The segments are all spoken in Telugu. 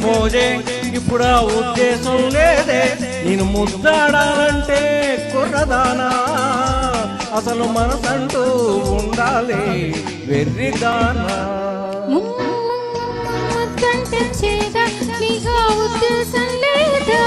మోజే ఇప్పుడు ఆ ఉద్దేశం లేదే నేను ముద్దాడాలంటే కుర్రదానా అసలు మనసంటూ ఉండాలి వెర్రిదానా ఉద్దేశం లేదా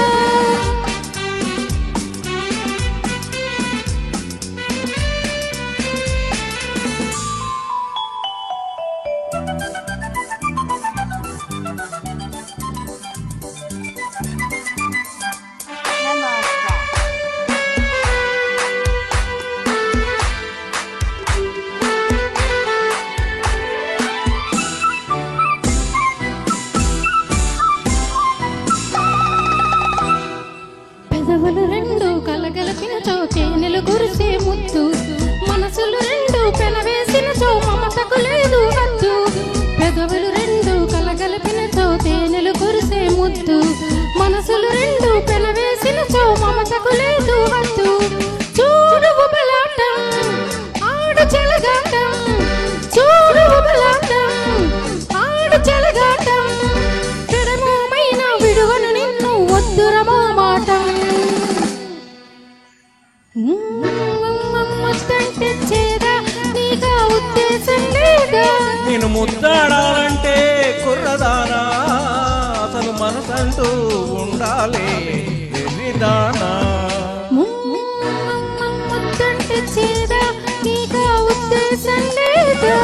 పెదవులు రెండు కలగలిపినచో తేనెలు కురిసే ముద్దు మనసులు రెండు పెనవేసినచో మమతకు లేదు హద్దు పెదవులు రెండు కలగలిపినచో తేనెలు కురిసే ముద్దు మనసులు రెండు పెనవేసినచో మమతకు లేదు హద్దు చూడు బలాటం ఆడు చెలగాటం చూడు బలాటం ఆడు చెలగాటం పెడమోమైన విడువను నిన్ను వద్దురమో మాటం ముద్దంటే చేదా నీకా ఉద్దేశం లేదా నేను ముద్దాడాలంటే కుర్రదానా అసలు మనసంటూ ఉండాలి వెర్రిదానా ముద్దంటే చేదా నీకా ఉద్దేశం లేదా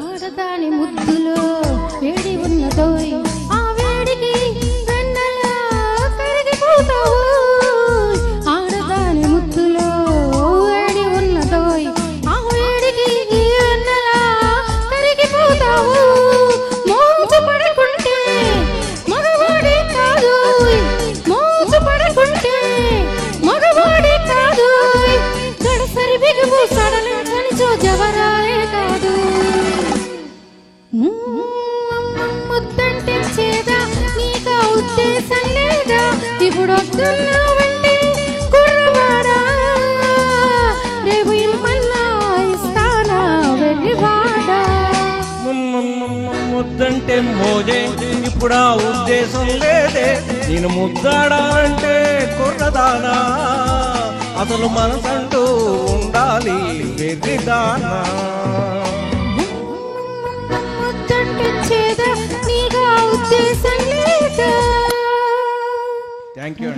ఆడదాని ముద్దులో వేడి ఉన్నదోయ్ ఆ వేడికి వెన్నెలా కరిగిపోతావు ఆడదాని ముద్దులో వేడి ఉన్నదోయ్ ఆ వేడికి వెన్నెలా కరిగిపోతావు మోజు పడకుంటే మగవాడే కాదు మోజు పడకుంటే మగవాడే కాదు గడసరి బిగువు సడలించనిచో జవరాలే కాదు ముద్దంటే చేదా నీకా ఉద్దేశం లేదా ఇప్పుడు వస్తున్నావంటే కుర్రవాడా రేపు ఇమ్మన్నా ఇస్తానా వెర్రివాడా ముద్దంటే మోజే ఇప్పుడు ఆ ఉద్దేశం లేదే నేను ముద్దాడాలంటే కుర్రదానా అసలు మనసంటూ ఉండాలి వెర్రిదానా ముద్దంటే చేదా నీకా ఉద్దేశం లేదా థ్యాంక్ యూ